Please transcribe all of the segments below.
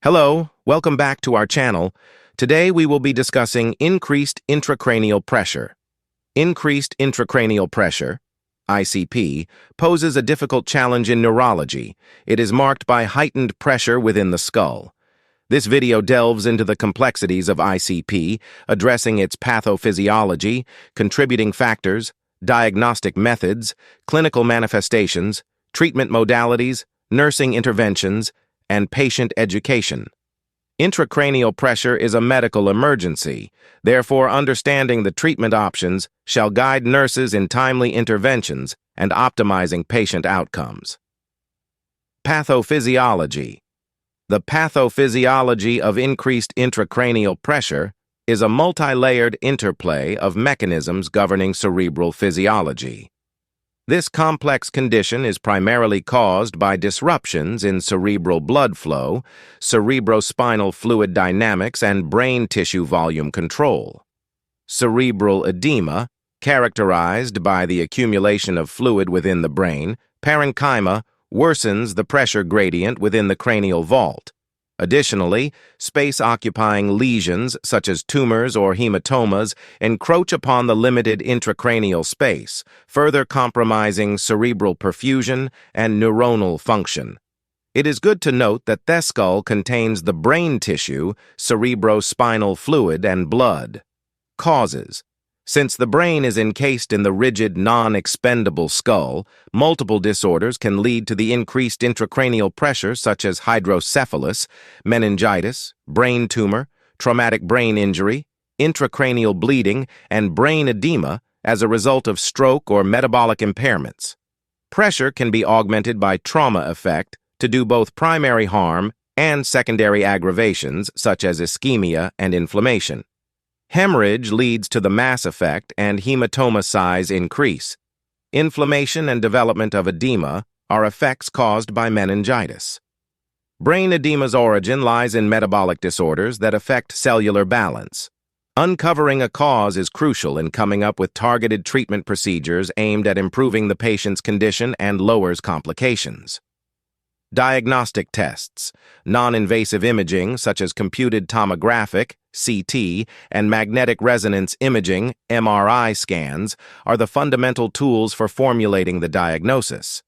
Hello, welcome back to our channel. Today we will be discussing increased intracranial pressure. Increased intracranial pressure, ICP, poses a difficult challenge in neurology. It is marked by heightened pressure within the skull. This video delves into the complexities of ICP, addressing its pathophysiology, contributing factors, diagnostic methods, clinical manifestations, treatment modalities, nursing interventions, and patient education. Intracranial pressure is a medical emergency. Therefore, understanding the treatment options shall guide nurses in timely interventions and optimizing patient outcomes. Pathophysiology. The pathophysiology of increased intracranial pressure is a multi-layered interplay of mechanisms governing cerebral physiology. This complex condition is primarily caused by disruptions in cerebral blood flow, cerebrospinal fluid dynamics, and brain tissue volume control. Cerebral edema, characterized by the accumulation of fluid within the brain, parenchyma, worsens the pressure gradient within the cranial vault. Additionally, space-occupying lesions, such as tumors or hematomas, encroach upon the limited intracranial space, further compromising cerebral perfusion and neuronal function. It is good to note that the skull contains the brain tissue, cerebrospinal fluid, and blood. Causes. Since the brain is encased in the rigid, non-expendable skull, multiple disorders can lead to the increased intracranial pressure such as hydrocephalus, meningitis, brain tumor, traumatic brain injury, intracranial bleeding, and brain edema as a result of stroke or metabolic impairments. Pressure can be augmented by trauma effect to do both primary harm and secondary aggravations such as ischemia and inflammation. Hemorrhage leads to the mass effect and hematoma size increase. Inflammation and development of edema are effects caused by meningitis. Brain edema's origin lies in metabolic disorders that affect cellular balance. Uncovering a cause is crucial in coming up with targeted treatment procedures aimed at improving the patient's condition and lowers complications. Diagnostic tests, non-invasive imaging such as computed tomographic, CT, and magnetic resonance imaging, MRI scans, are the fundamental tools for formulating the diagnosis.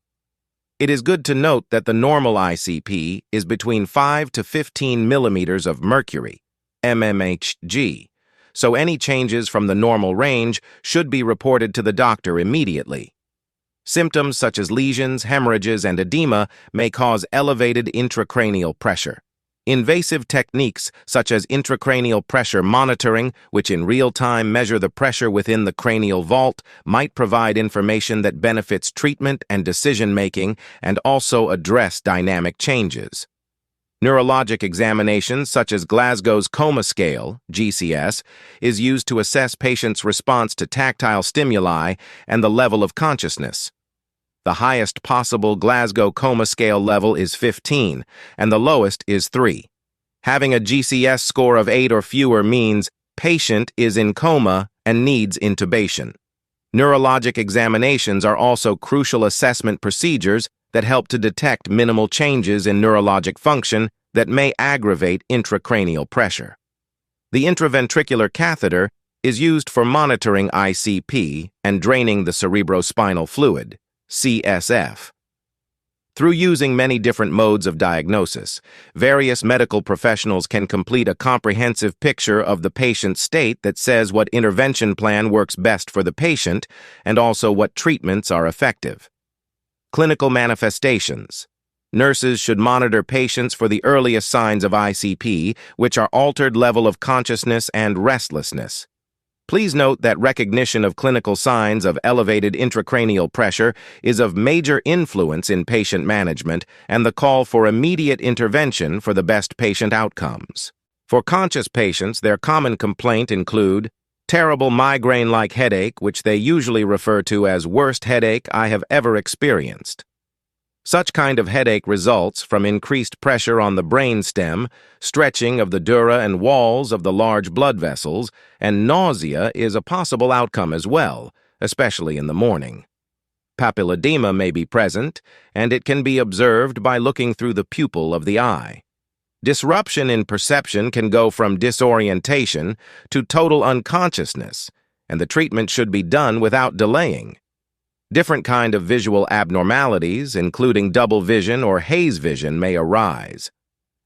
It is good to note that the normal ICP is between 5 to 15 millimeters of mercury, mmHg, so any changes from the normal range should be reported to the doctor immediately. Symptoms such as lesions, hemorrhages, and edema may cause elevated intracranial pressure. Invasive techniques such as intracranial pressure monitoring, which in real time measure the pressure within the cranial vault, might provide information that benefits treatment and decision-making and also address dynamic changes. Neurologic examinations such as Glasgow's Coma Scale, GCS, is used to assess patients' response to tactile stimuli and the level of consciousness. The highest possible Glasgow Coma Scale level is 15, and the lowest is 3. Having a GCS score of 8 or fewer means patient is in coma and needs intubation. Neurologic examinations are also crucial assessment procedures that help to detect minimal changes in neurologic function that may aggravate intracranial pressure. The intraventricular catheter is used for monitoring ICP and draining the cerebrospinal fluid, CSF. Through using many different modes of diagnosis, various medical professionals can complete a comprehensive picture of the patient's state that says what intervention plan works best for the patient and also what treatments are effective. Clinical manifestations. Nurses should monitor patients for the earliest signs of ICP, which are altered level of consciousness and restlessness. Please note that recognition of clinical signs of elevated intracranial pressure is of major influence in patient management and the call for immediate intervention for the best patient outcomes. For conscious patients, their common complaint include terrible migraine-like headache, which they usually refer to as worst headache I have ever experienced. Such kind of headache results from increased pressure on the brainstem, stretching of the dura and walls of the large blood vessels, and nausea is a possible outcome as well, especially in the morning. Papilledema may be present, and it can be observed by looking through the pupil of the eye. Disruption in perception can go from disorientation to total unconsciousness, and the treatment should be done without delaying. Different kind of visual abnormalities, including double vision or haze vision, may arise.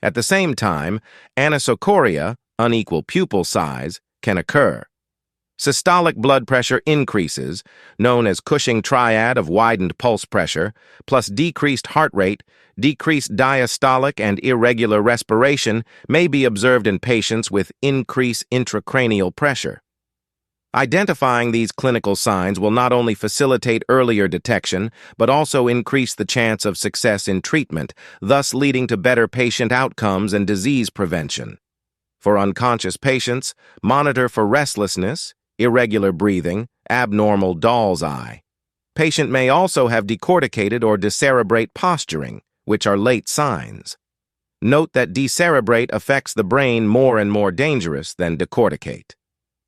At the same time, anisocoria, unequal pupil size, can occur. Systolic blood pressure increases, known as Cushing triad of widened pulse pressure, plus decreased heart rate, decreased diastolic and irregular respiration may be observed in patients with increased intracranial pressure. Identifying these clinical signs will not only facilitate earlier detection, but also increase the chance of success in treatment, thus leading to better patient outcomes and disease prevention. For unconscious patients, monitor for restlessness, irregular breathing, abnormal doll's eye. Patient may also have decorticated or decerebrate posturing, which are late signs. Note that decerebrate affects the brain more and more dangerous than decorticate.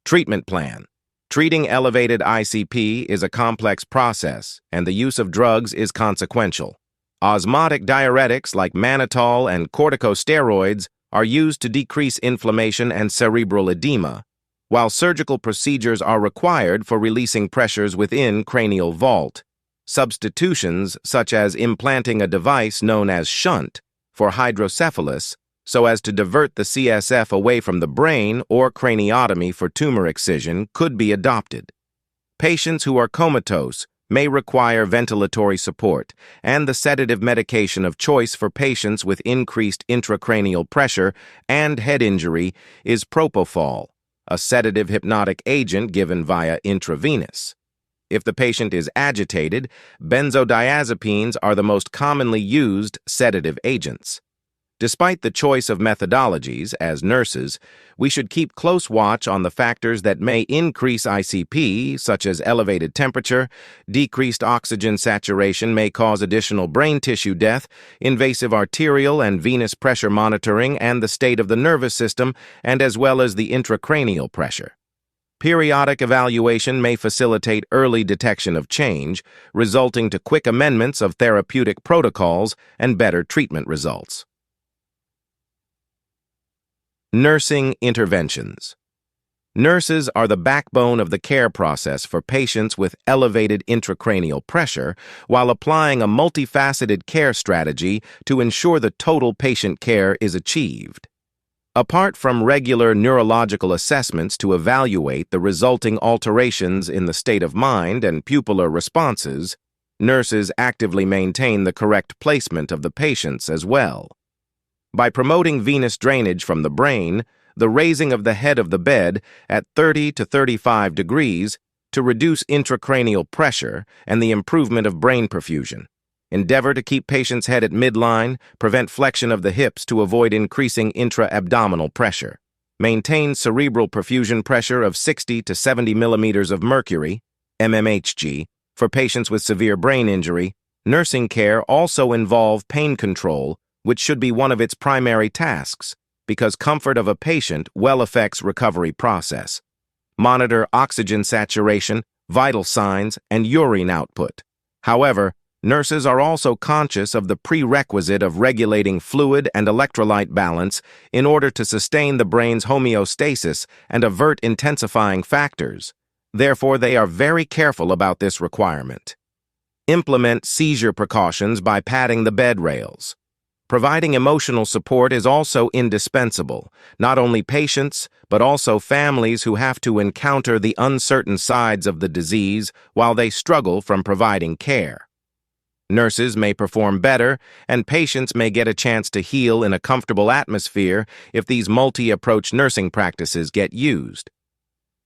Treatment plan. Treating elevated ICP is a complex process, and the use of drugs is consequential. Osmotic diuretics like mannitol and corticosteroids are used to decrease inflammation and cerebral edema, while surgical procedures are required for releasing pressures within cranial vault. Substitutions, such as implanting a device known as shunt for hydrocephalus, so as to divert the CSF away from the brain, or craniotomy for tumor excision, could be adopted. Patients who are comatose may require ventilatory support, and the sedative medication of choice for patients with increased intracranial pressure and head injury is propofol, a sedative hypnotic agent given via intravenous. If the patient is agitated, benzodiazepines are the most commonly used sedative agents. Despite the choice of methodologies, as nurses, we should keep close watch on the factors that may increase ICP, such as elevated temperature, decreased oxygen saturation may cause additional brain tissue death, invasive arterial and venous pressure monitoring, and the state of the nervous system, and as well as the intracranial pressure. Periodic evaluation may facilitate early detection of change, resulting to quick amendments of therapeutic protocols and better treatment results. Nursing interventions. Nurses are the backbone of the care process for patients with elevated intracranial pressure, while applying a multifaceted care strategy to ensure the total patient care is achieved. Apart from regular neurological assessments to evaluate the resulting alterations in the state of mind and pupillar responses, nurses actively maintain the correct placement of the patients as well. By promoting venous drainage from the brain, the raising of the head of the bed at 30 to 35 degrees to reduce intracranial pressure and the improvement of brain perfusion. Endeavor to keep patient's head at midline, prevent flexion of the hips to avoid increasing intra-abdominal pressure. Maintain cerebral perfusion pressure of 60 to 70 millimeters of mercury, mmHg, for patients with severe brain injury. Nursing care also involve pain control, which should be one of its primary tasks, because comfort of a patient well affects recovery process. Monitor oxygen saturation, vital signs, and urine output. However, nurses are also conscious of the prerequisite of regulating fluid and electrolyte balance in order to sustain the brain's homeostasis and avert intensifying factors. Therefore, they are very careful about this requirement. Implement seizure precautions by padding the bed rails. Providing emotional support is also indispensable, not only patients, but also families who have to encounter the uncertain sides of the disease while they struggle from providing care. Nurses may perform better, and patients may get a chance to heal in a comfortable atmosphere if these multi-approach nursing practices get used.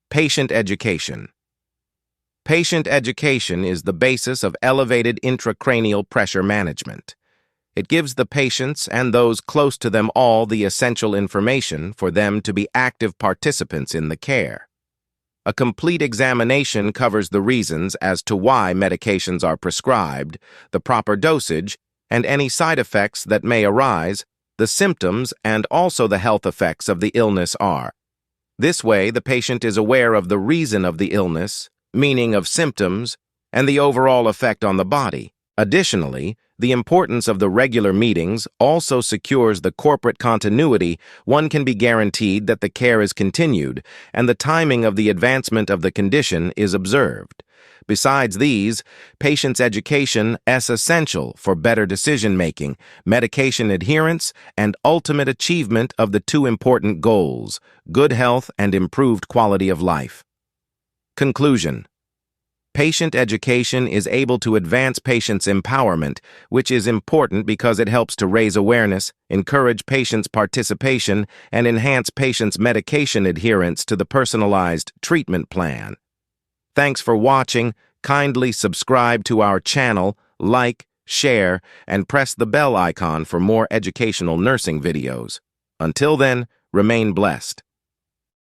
Patient education. Patient education is the basis of elevated intracranial pressure management. It gives the patients and those close to them all the essential information for them to be active participants in the care. A complete examination covers the reasons as to why medications are prescribed, the proper dosage, and any side effects that may arise, the symptoms, and also the health effects of the illness are. This way, the patient is aware of the reason of the illness, meaning of symptoms, and the overall effect on the body. Additionally, the importance of the regular meetings also secures the corporate continuity. One can be guaranteed that the care is continued and the timing of the advancement of the condition is observed. Besides these, patients' education is essential for better decision-making, medication adherence, and ultimate achievement of the two important goals, good health and improved quality of life. Conclusion. Patient education is able to advance patients' empowerment, which is important because it helps to raise awareness, encourage patients' participation, and enhance patients' medication adherence to the personalized treatment plan. Thanks for watching. Kindly subscribe to our channel, like, share, and press the bell icon for more educational nursing videos. Until then, remain blessed.